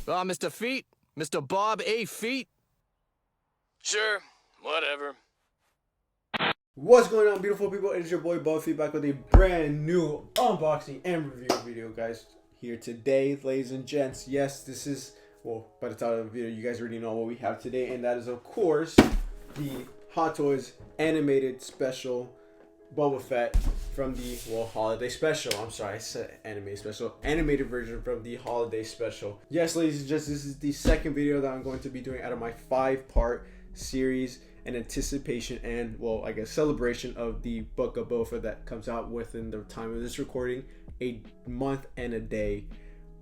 Mr. Feet? Mr. Bob A. Feet? Sure, whatever. What's going on, beautiful people? It is your boy Boba Fett back with a brand new unboxing and review video, guys. Here today, ladies and gents. Yes, this is, well, by the title of the video, you guys already know what we have today, and that is, of course, the Hot Toys animated special Boba Fett from the, well, holiday special. I'm sorry, I said animated special. Animated version from the holiday special. Yes, ladies and gents, this is the second video that I'm going to be doing out of my 5-part series in anticipation and, well, I guess celebration of the Book of Boba Fett that comes out within the time of this recording, a month and a day,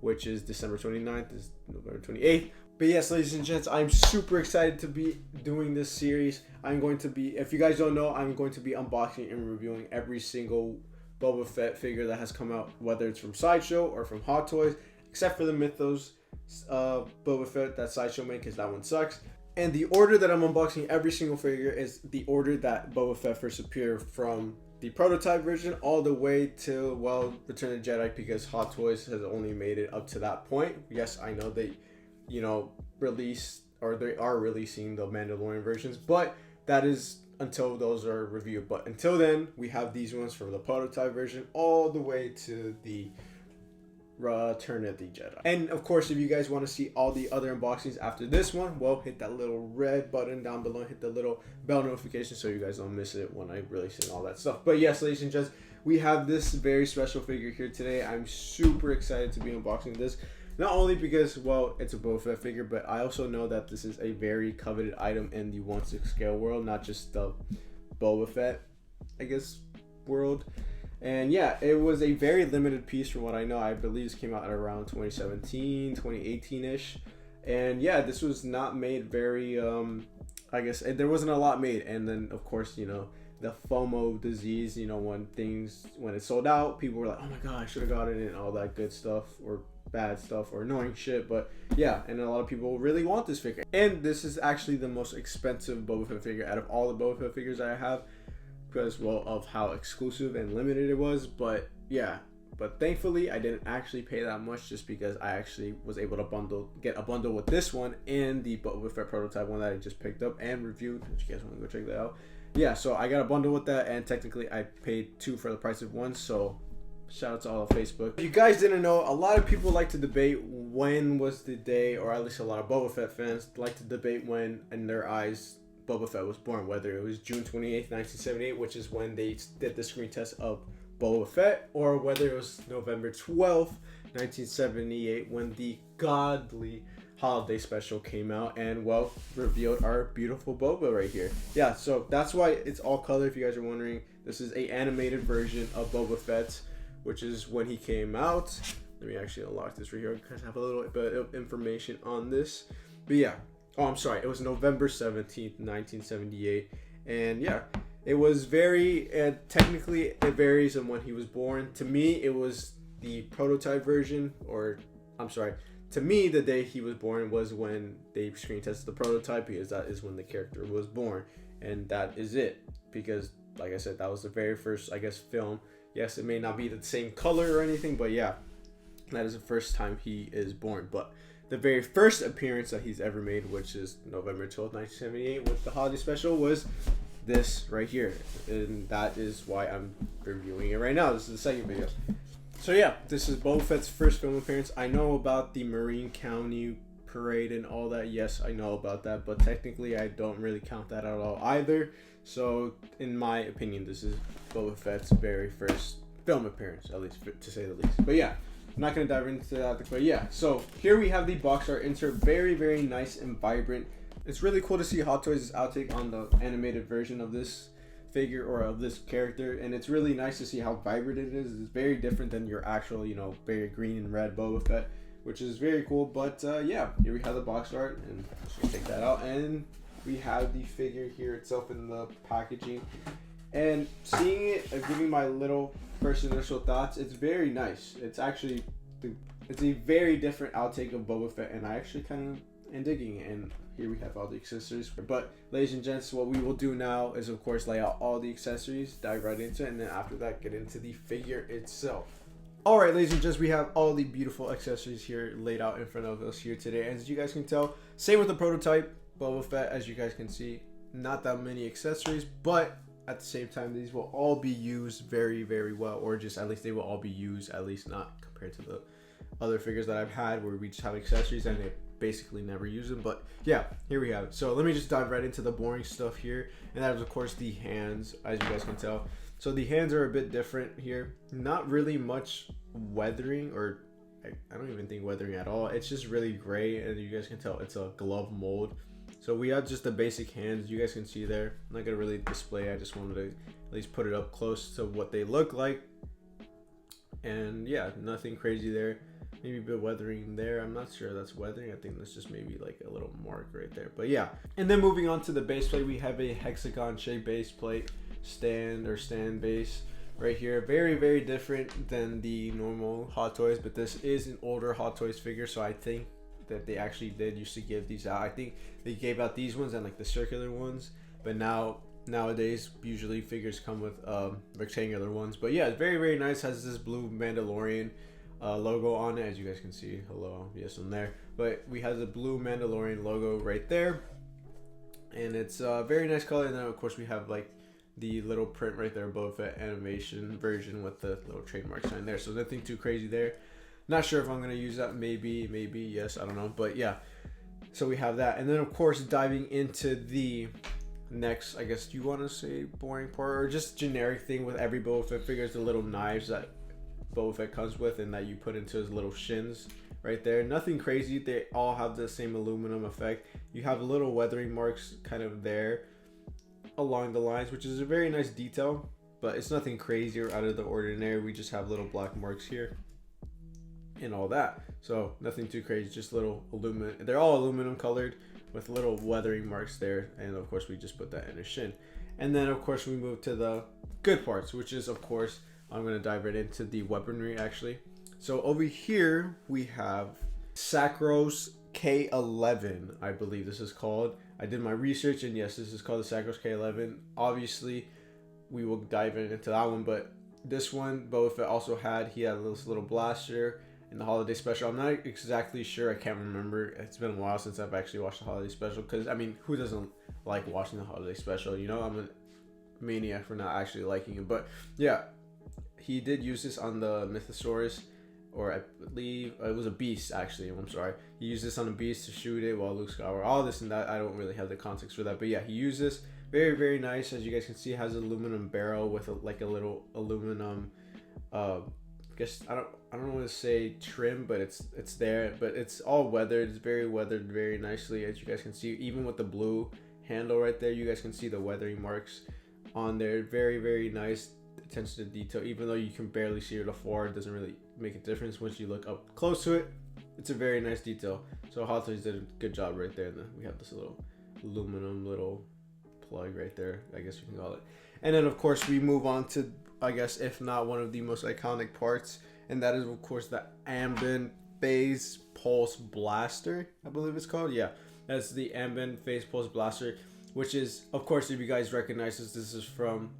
which is December 29th, is November 28th. But yes, ladies and gents, I'm super excited to be doing this series. I'm going to be, if you guys don't know, I'm going to be unboxing and reviewing every single Boba Fett figure that has come out, whether it's from Sideshow or from Hot Toys, except for the Mythos Boba Fett that Sideshow made, because that one sucks. And the order that I'm unboxing every single figure is the order that Boba Fett first appeared, from the prototype version all the way to, well, Return of the Jedi, because Hot Toys has only made it up to that point. Yes, I know they, you know, release, or they are releasing the Mandalorian versions, but that is until those are reviewed. But until then, we have these ones from the prototype version all the way to the Return of the Jedi. And of course, if you guys want to see all the other unboxings after this one, well, hit that little red button down below, hit the little bell notification so you guys don't miss it when I release it and all that stuff. But yes, ladies and gents, we have this very special figure here today. I'm super excited to be unboxing this. Not only because, well, it's a Boba Fett figure, but I also know that this is a very coveted item in the 1/6 scale world, not just the Boba Fett, I guess, world. And yeah, it was a very limited piece from what I know. I believe this came out at around 2017, 2018-ish. And yeah, this was not made very, I guess, there wasn't a lot made. And then, of course, you know, the FOMO disease, you know, when it sold out, people were like, oh my god, I should have got it, and all that good stuff, or bad stuff, or annoying shit. But yeah, and a lot of people really want this figure. And this is actually the most expensive Boba Fett figure out of all the Boba Fett figures I have, because, well, of how exclusive and limited it was. But yeah, but thankfully I didn't actually pay that much, just because I actually was able to get a bundle with this one and the Boba Fett prototype one that I just picked up and reviewed, if you guys want to go check that out. Yeah, so I got a bundle with that, and technically I paid 2 for the price of 1, so shout out to all of Facebook. If you guys didn't know, a lot of people like to debate when was the day, or at least a lot of Boba Fett fans like to debate when, in their eyes, Boba Fett was born, whether it was June 28th, 1978, which is when they did the screen test of Boba Fett, or whether it was November 12th, 1978, when the godly holiday special came out and, well, revealed our beautiful Boba right here. Yeah, so that's why it's all color, if you guys are wondering. This is a animated version of Boba Fett, which is when he came out. Let me actually unlock this right here because I have a little bit of information on this. But yeah, oh, I'm sorry, it was November 17th, 1978. And yeah, it was very, technically it varies on when he was born. To me, it was the prototype version, or I'm sorry, to me, the day he was born was when they screen tested the prototype, because that is when the character was born. And that is it, because like I said, that was the very first, I guess, film. Yes, it may not be the same color or anything, but yeah, that is the first time he is born. But the very first appearance that he's ever made, which is November 12th, 1978, with the holiday special, was this right here. And that is why I'm reviewing it right now. This is the second video. So yeah, this is Boba Fett's first film appearance. I know about the Marine County Parade and all that. Yes, I know about that, but technically I don't really count that at all either. So in my opinion, this is Boba Fett's very first film appearance, at least to say the least. But yeah, I'm not going to dive into that. But yeah, so here we have the box art. Insert very, very nice and vibrant. It's really cool to see Hot Toys' outtake on the animated version of this figure, or of this character, and it's really nice to see how vibrant it is. It's very different than your actual, you know, very green and red Boba Fett, which is very cool. But yeah, here we have the box art, and let's take that out, and we have the figure here itself in the packaging. And seeing it, giving my little first initial thoughts, it's very nice. It's actually, it's a very different outtake of Boba Fett, and I actually kind of am digging it. And here we have all the accessories. But ladies and gents, what we will do now is, of course, lay out all the accessories, dive right into it, and then after that, get into the figure itself. Alright, ladies and gents, we have all the beautiful accessories here laid out in front of us here today. And as you guys can tell, same with the prototype, Boba Fett, as you guys can see, not that many accessories, but at the same time, these will all be used very, very well, or just at least they will all be used, at least not compared to the other figures that I've had where we just have accessories and they basically never use them. But yeah, here we have it. So let me just dive right into the boring stuff here, and that is of course the hands, as you guys can tell. So the hands are a bit different here. Not really much weathering, or I don't even think weathering at all. It's just really gray, and you guys can tell it's a glove mold. So we have just the basic hands. You guys can see there. I'm not gonna really display. I just wanted to at least put it up close to what they look like. And yeah, nothing crazy there. Maybe a bit weathering there. I'm not sure that's weathering. I think that's just maybe like a little mark right there. But yeah. And then moving on to the base plate, we have a hexagon shaped base plate. Stand base right here. Very, very different than the normal Hot Toys, but this is an older Hot Toys figure, so I think that they actually did used to give these out. I think they gave out these ones and like the circular ones, but nowadays usually figures come with rectangular ones. But yeah, it's very, very nice. Has this blue Mandalorian logo on it, as you guys can see. Hello, yes, I'm there. But we have the blue Mandalorian logo right there, and it's a very nice color. And then of course we have like the little print right there, Boba Fett animation version with the little trademark sign there. So nothing too crazy there. Not sure if I'm gonna use that. Maybe yes, I don't know. But yeah, so we have that. And then of course diving into the next, I guess you want to say boring part, or just generic thing with every Boba Fett figure, is the little knives that Boba Fett comes with and that you put into his little shins right there. Nothing crazy. They all have the same aluminum effect. You have little weathering marks kind of there along the lines, which is a very nice detail, but it's nothing crazy or out of the ordinary. We just have little black marks here and all that, so nothing too crazy, just little aluminum. They're all aluminum colored with little weathering marks there, and of course we just put that in a shin. And then of course we move to the good parts, which is of course I'm going to dive right into the weaponry actually. So over here we have Sacros K11, I believe this is called. I did my research, and yes, this is called the Sacros K11. Obviously, we will dive into that one, but this one, Boba Fett also had, he had this little blaster in the holiday special. I'm not exactly sure, I can't remember. It's been a while since I've actually watched the holiday special, because, I mean, who doesn't like watching the holiday special? You know, I'm a maniac for not actually liking it, but yeah, he did use this on the Mythosaurus, or I believe it was a beast actually. I'm sorry. He used this on a beast to shoot it while Luke Skywalker. All this and that. I don't really have the context for that, but yeah, he used this. Very, very nice. As you guys can see, it has an aluminum barrel with like a little aluminum. Guess I don't want to say trim, but it's there. But it's all weathered. It's very weathered, very nicely. As you guys can see, even with the blue handle right there, you guys can see the weathering marks on there. Very, very nice. Attention to detail. Even though you can barely see it afar, it doesn't really make a difference once you look up close to it. It's a very nice detail. So Hot Toys did a good job right there. And then we have this little aluminum little plug right there, I guess you can call it. And then of course we move on to, I guess, if not one of the most iconic parts, and that is of course the Ambient Phase Pulse Blaster, I believe it's called. Yeah, that's the Ambient Phase Pulse Blaster, which is, of course, if you guys recognize this is from,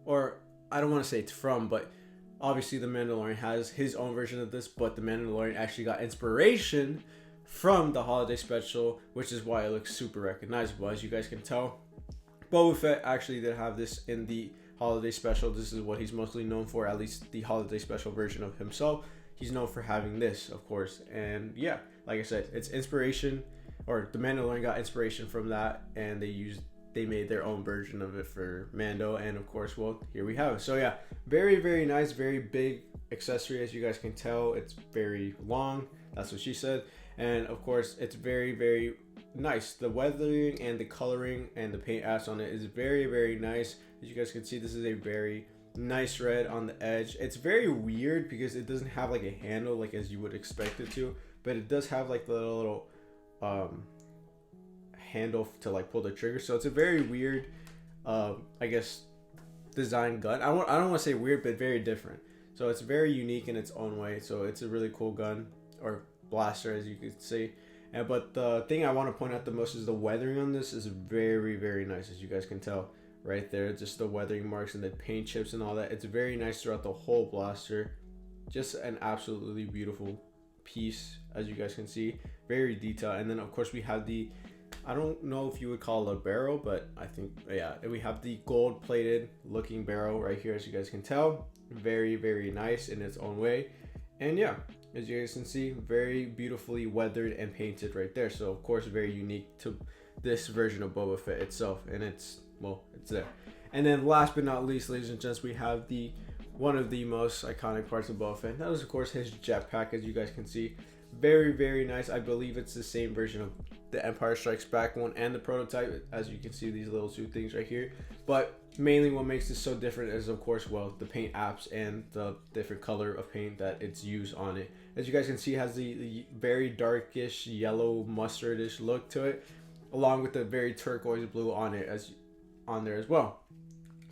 or I don't want to say it's from, but obviously the Mandalorian has his own version of this, but the Mandalorian actually got inspiration from the holiday special, which is why it looks super recognizable. As you guys can tell, Boba Fett actually did have this in the holiday special. This is what he's mostly known for, at least the holiday special version of himself. He's known for having this, of course. And yeah, like I said, it's inspiration, or the Mandalorian got inspiration from that, and they made their own version of it for Mando, and of course, well, here we have it. So yeah, very, very nice, very big accessory. As you guys can tell, it's very long. That's what she said. And of course, it's very, very nice. The weathering and the coloring and the paint apps on it is very, very nice. As you guys can see, this is a very nice red on the edge. It's very weird because it doesn't have like a handle like as you would expect it to, but it does have like the little handle to like pull the trigger. So it's a very weird I guess design gun. I don't want to say weird, but very different. So it's very unique in its own way. So it's a really cool gun, or blaster as you could see. But the thing I want to point out the most is the weathering on this is very, very nice, as you guys can tell right there. Just the weathering marks and the paint chips and all that. It's very nice throughout the whole blaster. just an absolutely beautiful piece, as you guys can see, very detailed. And then of course we have the, I don't know if you would call it a barrel, but I think, yeah, we have the gold plated looking barrel right here, as you guys can tell. Very nice in its own way. And yeah, as you guys can see, very beautifully weathered and painted right there. So of course very unique to this version of Boba Fett itself, and it's, well, it's there. And then last but not least, ladies and gents, we have the one of the most iconic parts of Boba Fett. That is of course his jetpack, as you guys can see. Very nice. I believe it's the same version of the Empire Strikes Back one and the prototype, as you can see these little two things right here. But mainly what makes this so different is of course, well, the paint apps and the different color of paint that it's used on it. As you guys can see, it has the very darkish yellow mustardish look to it, along with the very turquoise blue on it, as on there as well.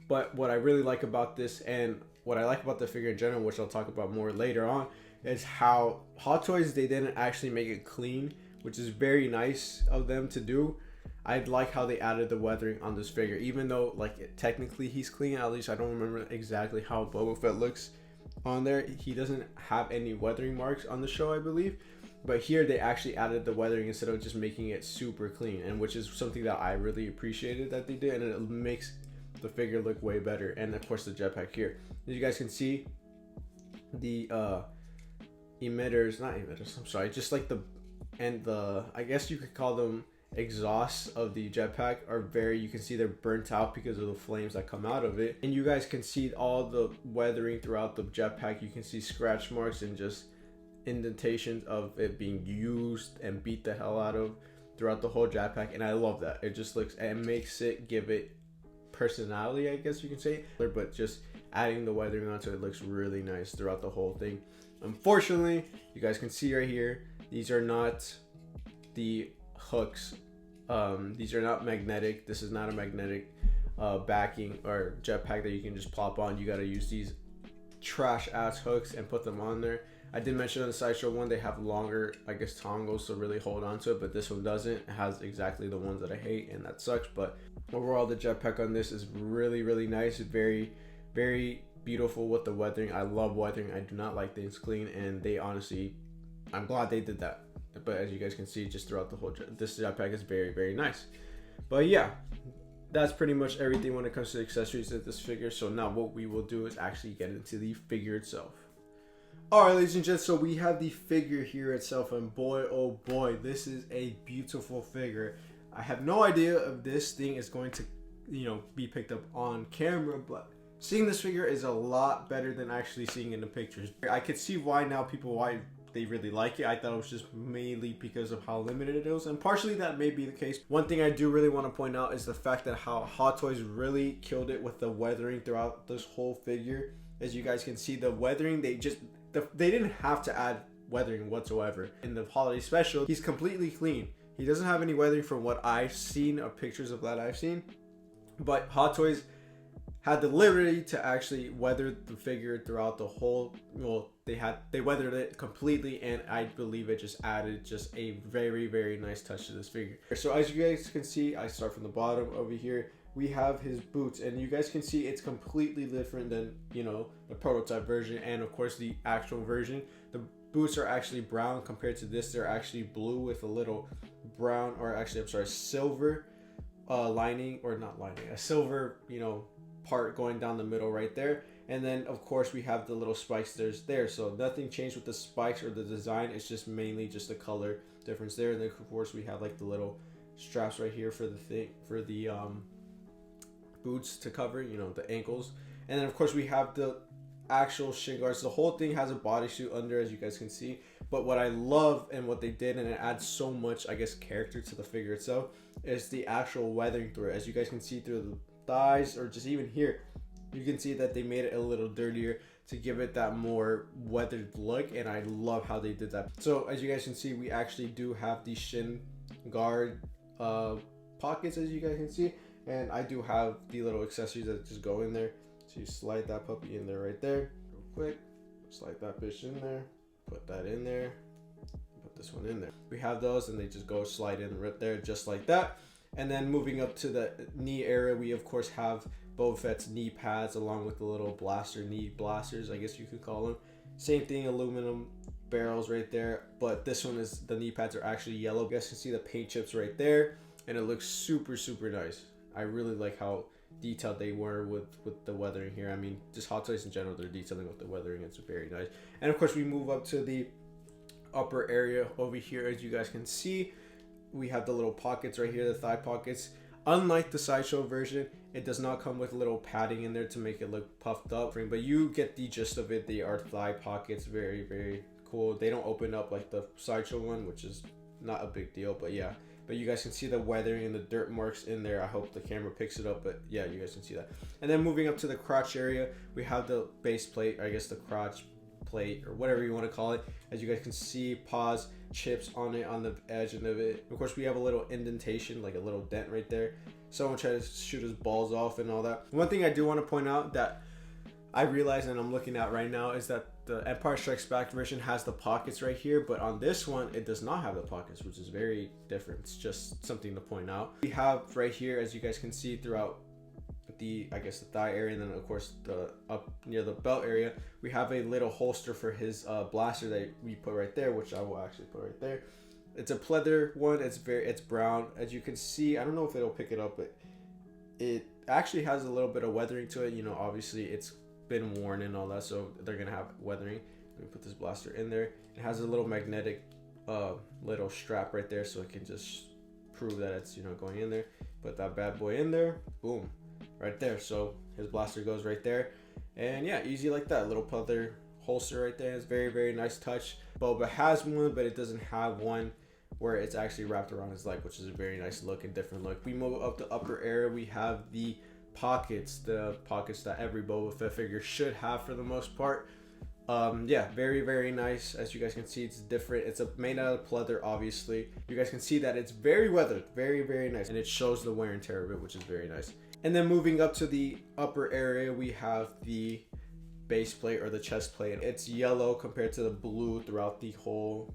But what I really like about this, and what I like about the figure in general, which I'll talk about more later on, is how Hot Toys, they didn't actually make it clean, which is very nice of them to do. I like how they added the weathering on this figure, even though like technically he's clean. At least I don't remember exactly how Boba Fett looks on there. He doesn't have any weathering marks on the show, I believe. But here they actually added the weathering instead of just making it super clean, and which is something that I really appreciated that they did, and it makes the figure look way better. And of course the jetpack here, as you guys can see, the emitters, not emitters, I'm sorry, just like the, and the, I guess you could call them exhausts of the jetpack are very, you can see they're burnt out because of the flames that come out of it. And you guys can see all the weathering throughout the jetpack. You can see scratch marks and just indentations of it being used and beat the hell out of throughout the whole jetpack, and I love that. It just looks, and makes it, give it personality, I guess you can say. But just adding the weathering onto it looks really nice throughout the whole thing. Unfortunately, you guys can see right here, these are not the hooks. These are not magnetic. This is not a magnetic backing or jetpack that you can just plop on. You got to use these trash ass hooks and put them on there. I did mention on the sideshow one, they have longer, I guess, tongles to really hold on to it, but this one doesn't. It has exactly the ones that I hate, and that sucks. But overall, the jetpack on this is really nice. Very beautiful with the weathering. I love weathering. I do not like things clean, and they honestly, I'm glad they did that. But as you guys can see, just throughout the whole, this jetpack is very nice. But yeah, that's pretty much everything when it comes to accessories of this figure. So now what we will do is actually get into the figure itself. Alright, ladies and gents, so we have the figure here itself, and boy oh boy, this is a beautiful figure. I have no idea if this thing is going to, you know, be picked up on camera, but seeing this figure is a lot better than actually seeing it in the pictures. I could see why now why they really like it. I thought it was just mainly because of how limited it is, and partially that may be the case. One thing I do really want to point out is the fact that how Hot Toys really killed it with the weathering throughout this whole figure. As you guys can see, the weathering, they didn't have to add weathering whatsoever. In the holiday special, he's completely clean. He doesn't have any weathering from what I've seen, or pictures of that I've seen. But Hot Toys had the liberty to actually weather the figure throughout the whole, well, they weathered it completely, and I believe it just added just a very nice touch to this figure. So as you guys can see, I start from the bottom over here. We have his boots, and you guys can see it's completely different than, you know, the prototype version and of course the actual version. The boots are actually brown compared to this. They're actually blue with a little brown, or actually I'm sorry, silver lining, or not lining, a silver, you know, part going down the middle right there. And then of course we have the little spikes there, so nothing changed with the spikes or the design. It's just mainly just the color difference there. And then of course we have like the little straps right here for the thing, for the boots to cover, you know, the ankles. And then of course we have the actual shin guards. The whole thing has a bodysuit under, as you guys can see. But what I love and what they did, and it adds so much, I guess, character to the figure itself, is the actual weathering through it. As you guys can see through the thighs, or just even here, you can see that they made it a little dirtier to give it that more weathered look, and I love how they did that. So as you guys can see, we actually do have the shin guard pockets, as you guys can see, and I do have the little accessories that just go in there. So you slide that puppy in there right there real quick, slide that bitch in there, put that in there, put this one in there. We have those, and they just go slide in right there just like that. And then moving up to the knee area, we of course have Boba Fett's knee pads along with the little knee blasters, I guess you could call them. Same thing, aluminum barrels right there, but this one is, the knee pads are actually yellow. You guys can see the paint chips right there, and it looks super nice. I really like how detailed they were with the weathering here. I mean, just Hot Toys in general, they're detailing with the weathering. It's very nice. And of course, we move up to the upper area over here. As you guys can see, we have the little pockets right here, the thigh pockets. Unlike the Sideshow version, it does not come with little padding in there to make it look puffed up, but you get the gist of it. They are thigh pockets. Very cool. They don't open up like the Sideshow one, which is not a big deal, but yeah. But you guys can see the weathering and the dirt marks in there. I hope the camera picks it up, but yeah, you guys can see that. And then moving up to the crotch area, we have the base plate, I guess the crotch plate or whatever you want to call it. As you guys can see, paws, chips on it, on the edge of it. Of course, we have a little indentation, like a little dent right there. Someone tried to shoot his balls off and all that. One thing I do want to point out that I realize and I'm looking at right now is that the Empire Strikes Back version has the pockets right here, but on this one it does not have the pockets, which is very different. It's just something to point out. We have right here, as you guys can see, throughout the, I guess, the thigh area, and then of course the up near the belt area, we have a little holster for his blaster that we put right there, which I will actually put right there. It's a pleather one. It's brown, as you can see. I don't know if it'll pick it up, but it actually has a little bit of weathering to it. You know, obviously it's been worn and all that, so they're gonna have weathering. Let me put this blaster in there. It has a little magnetic little strap right there, so it can just prove that it's, you know, going in there. Put that bad boy in there, boom, right there. So his blaster goes right there, and yeah, easy like that. Little pleather holster right there. It's very nice touch. Boba has one, but it doesn't have one where it's actually wrapped around his leg, which is a very nice look and different look. We move up the upper area. We have the pockets that every Boba Fett figure should have for the most part. Yeah, very nice. As you guys can see, it's different. It's made out of pleather, obviously. You guys can see that it's very weathered, very nice, and it shows the wear and tear of it, which is very nice. And then moving up to the upper area, we have the base plate or the chest plate. It's yellow compared to the blue throughout the whole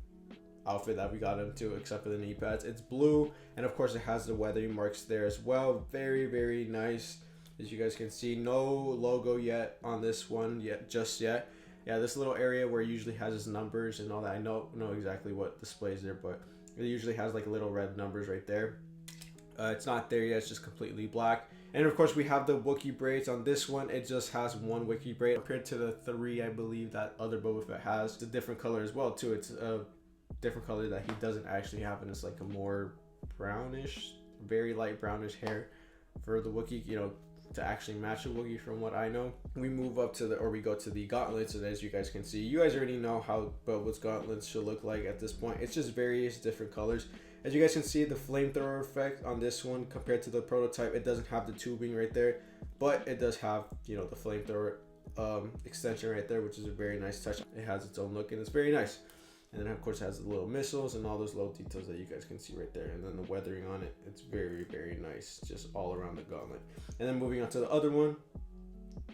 outfit that we got into, except for the knee pads. It's blue, and of course it has the weathering marks there as well. Very nice. As you guys can see, no logo yet on this one just yet. Yeah, this little area where it usually has its numbers and all that, I know exactly what displays there, but it usually has like little red numbers right there. It's not there yet, it's just completely black. And of course we have the Wookiee braids. On this one, it just has one Wookiee braid compared to the 3, I believe, that other Boba Fett has. It's a different color as well too. It's a different color that he doesn't actually have, and it's like a more brownish, very light brownish hair for the Wookiee, you know, to actually match a Wookiee from what I know. We move up to we go to the gauntlets, and as you guys can see, you guys already know how Boba's gauntlets should look like at this point. It's just various different colors. As you guys can see, the flamethrower effect on this one compared to the prototype, it doesn't have the tubing right there, but it does have, you know, the flamethrower extension right there, which is a very nice touch. It has its own look and it's very nice. And then of course it has the little missiles and all those little details that you guys can see right there. And then the weathering on it, it's very nice, just all around the gauntlet. And then moving on to the other one,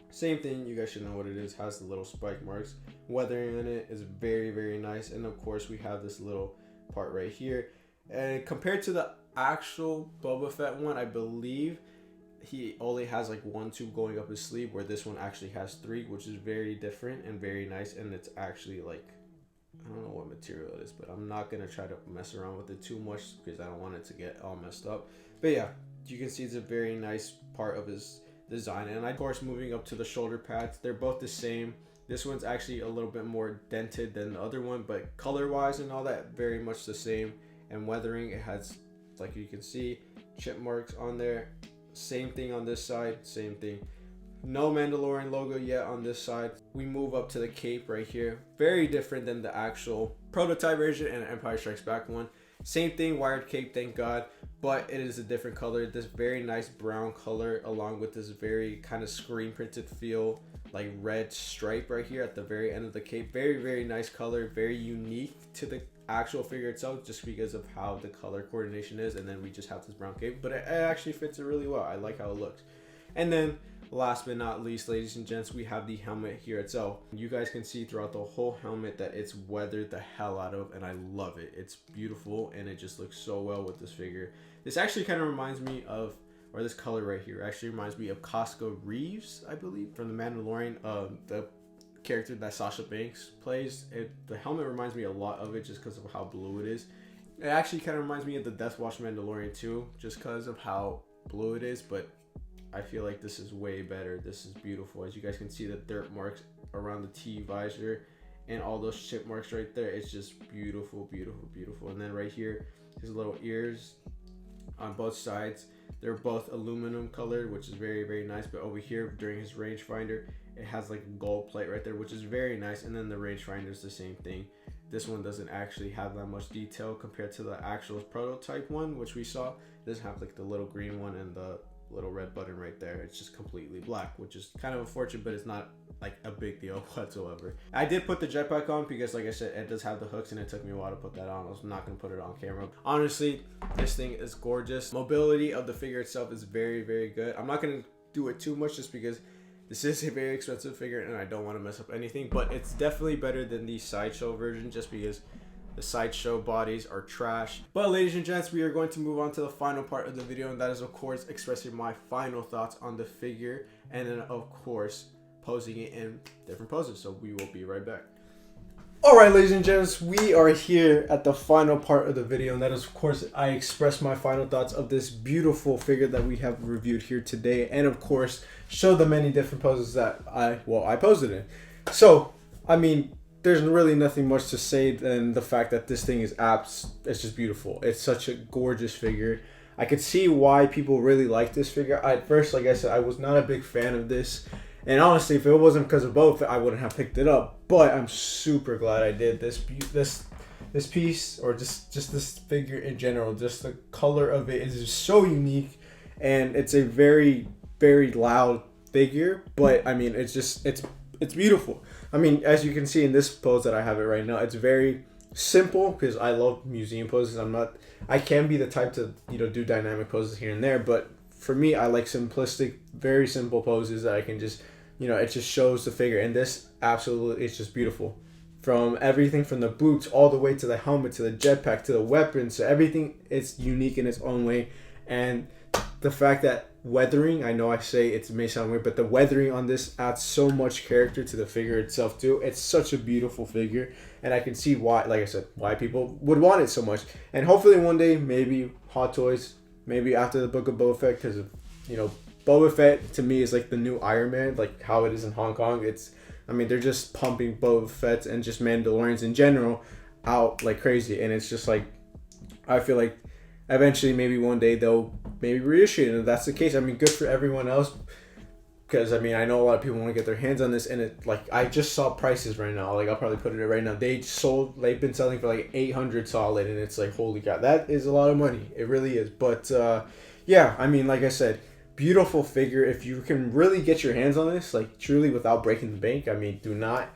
same thing, you guys should know what it is. Has the little spike marks. Weathering on it is very nice. And of course we have this little part right here. And compared to the actual Boba Fett one, I believe he only has like 1 tube going up his sleeve, where this one actually has 3, which is very different and very nice. And it's actually like, I don't know what material it is, but I'm not going to try to mess around with it too much because I don't want it to get all messed up. But yeah, you can see it's a very nice part of his design. And of course, moving up to the shoulder pads, they're both the same. This one's actually a little bit more dented than the other one, but color-wise and all that, very much the same. And weathering, it has, like you can see, chip marks on there. Same thing on this side, same thing. No Mandalorian logo yet on this side. We move up to the cape right here. Very different than the actual prototype version and Empire Strikes Back one. Same thing, wired cape, thank God, but it is a different color. This very nice brown color along with this very kind of screen printed feel, like red stripe right here at the very end of the cape. Very nice color, very unique to the actual figure itself, just because of how the color coordination is. And then we just have this brown cape, but it actually fits it really well. I like how it looks. And then last but not least, ladies and gents, we have the helmet here itself. You guys can see throughout the whole helmet that it's weathered the hell out of, and I love it. It's beautiful, and it just looks so well with this figure. This actually kind of reminds me of, or this color right here actually reminds me of Costco Reeves, I believe, from the Mandalorian. The character that Sasha Banks plays. The helmet reminds me a lot of it just because of how blue it is. It actually kind of reminds me of the Death Watch Mandalorian too, just because of how blue it is, but I feel like this is way better. This is beautiful. As you guys can see, the dirt marks around the T visor and all those chip marks right there. It's just beautiful, beautiful, beautiful. And then right here, his little ears on both sides, they're both aluminum colored, which is very, very nice. But over here during his rangefinder, it has like a gold plate right there, which is very nice. And then the rangefinder is the same thing. This one doesn't actually have that much detail compared to the actual prototype one, which we saw. It doesn't have like the little green one and the little red button right there. It's just completely black, which is kind of unfortunate, but it's not like a big deal whatsoever. I did put the jetpack on because, like I said, it does have the hooks, and it took me a while to put that on. I was not going to put it on camera. Honestly, this thing is gorgeous. Mobility of the figure itself is very, very good. I'm not going to do it too much just because this is a very expensive figure and I don't want to mess up anything, but it's definitely better than the sideshow version just because the sideshow bodies are trash. But ladies and gents, we are going to move on to the final part of the video, and that is of course expressing my final thoughts on the figure, and then of course posing it in different poses. So we will be right back. Alright ladies and gents, we are here at the final part of the video, and that is of course I express my final thoughts of this beautiful figure that we have reviewed here today, and of course show the many different poses that I posed it in. So I mean, there's really nothing much to say than the fact that this thing is it's just beautiful. It's such a gorgeous figure. I could see why people really like this figure. At first, like I said, I was not a big fan of this. And honestly, if it wasn't because of both, I wouldn't have picked it up. But I'm super glad I did. This piece, or just this figure in general, just the color of it is just so unique. And it's a very, very loud figure. But I mean, it's beautiful. I mean, as you can see in this pose that I have it right now, it's very simple because I love museum poses. I can be the type to, do dynamic poses here and there, but for me, I like simplistic, very simple poses that I can just, it just shows the figure. And this absolutely, it's just beautiful. From everything from the boots all the way to the helmet, to the jetpack, to the weapons, to everything, it's unique in its own way. And the fact that weathering, I know I say it may sound weird, but the weathering on this adds so much character to the figure itself too. It's such a beautiful figure, and I can see why, like I said, why people would want it so much. And hopefully one day, maybe Hot Toys, maybe after the Book of Boba Fett, because Boba Fett to me is like the new Iron Man, like how it is in Hong Kong. They're just pumping Boba Fett and just Mandalorians in general out like crazy, and it's just like, I feel like eventually maybe one day they'll maybe reissue it, and if that's the case, I mean, good for everyone else, because I mean, I know a lot of people want to get their hands on this, and it, like, I just saw prices right now, like I'll probably put it right now, they've been selling for like 800 solid, and it's like, holy god, that is a lot of money. It really is. But yeah, I mean, like I said, beautiful figure. If you can really get your hands on this, like truly without breaking the bank, I mean, do not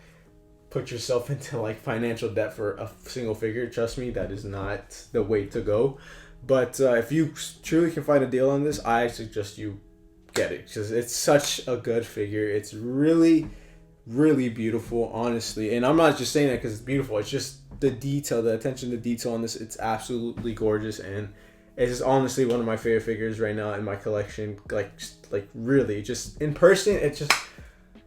put yourself into like financial debt for a single figure. Trust me, that is not the way to go. But if you truly can find a deal on this, I suggest you get it, because it's such a good figure. It's really, really beautiful, honestly. And I'm not just saying that because it's beautiful. It's just the detail, the attention to detail on this. It's absolutely gorgeous, and it's just honestly one of my favorite figures right now in my collection. Like really, just in person, it's just,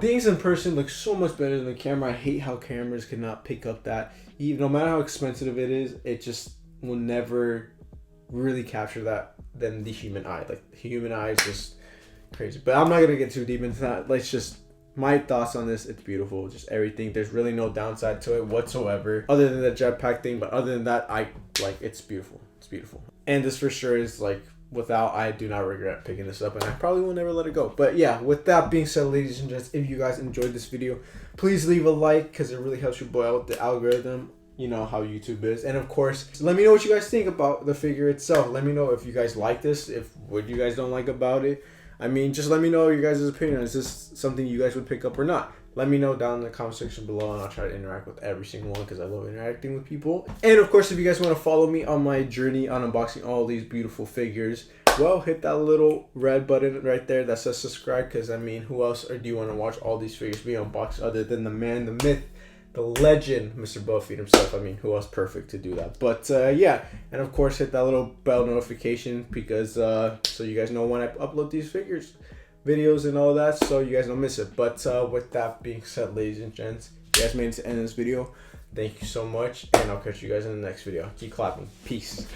things in person look so much better than the camera. I hate how cameras cannot pick up that. Even no matter how expensive it is, it just will never really capture that than the human eye. Like the human eye is just crazy. But I'm not gonna get too deep into that. Let's just, my thoughts on this, it's beautiful, just everything. There's really no downside to it whatsoever, other than the jetpack thing. But other than that, it's beautiful. It's beautiful. And this for sure is like, I do not regret picking this up, and I probably will never let it go. But yeah, with that being said, ladies and gents, if you guys enjoyed this video, please leave a like, because it really helps your boy out with the algorithm. You know how YouTube is. And of course, let me know what you guys think about the figure itself. Let me know if you guys like this, what you guys don't like about it. I mean, just let me know your guys' opinion. Is this something you guys would pick up or not? Let me know down in the comment section below, and I'll try to interact with every single one, because I love interacting with people. And of course, if you guys want to follow me on my journey on unboxing all these beautiful figures, well, hit that little red button right there that says subscribe, because I mean, who else do you want to watch all these figures be unboxed other than the man, the myth, the legend, Mr. Boba Fett himself? I mean, who else perfect to do that? But yeah, and of course, hit that little bell notification, because so you guys know when I upload these figures. videos and all that, so you guys don't miss it. But with that being said, ladies and gents, you guys made it to the end of this video. Thank you so much, and I'll catch you guys in the next video. Keep clapping. Peace.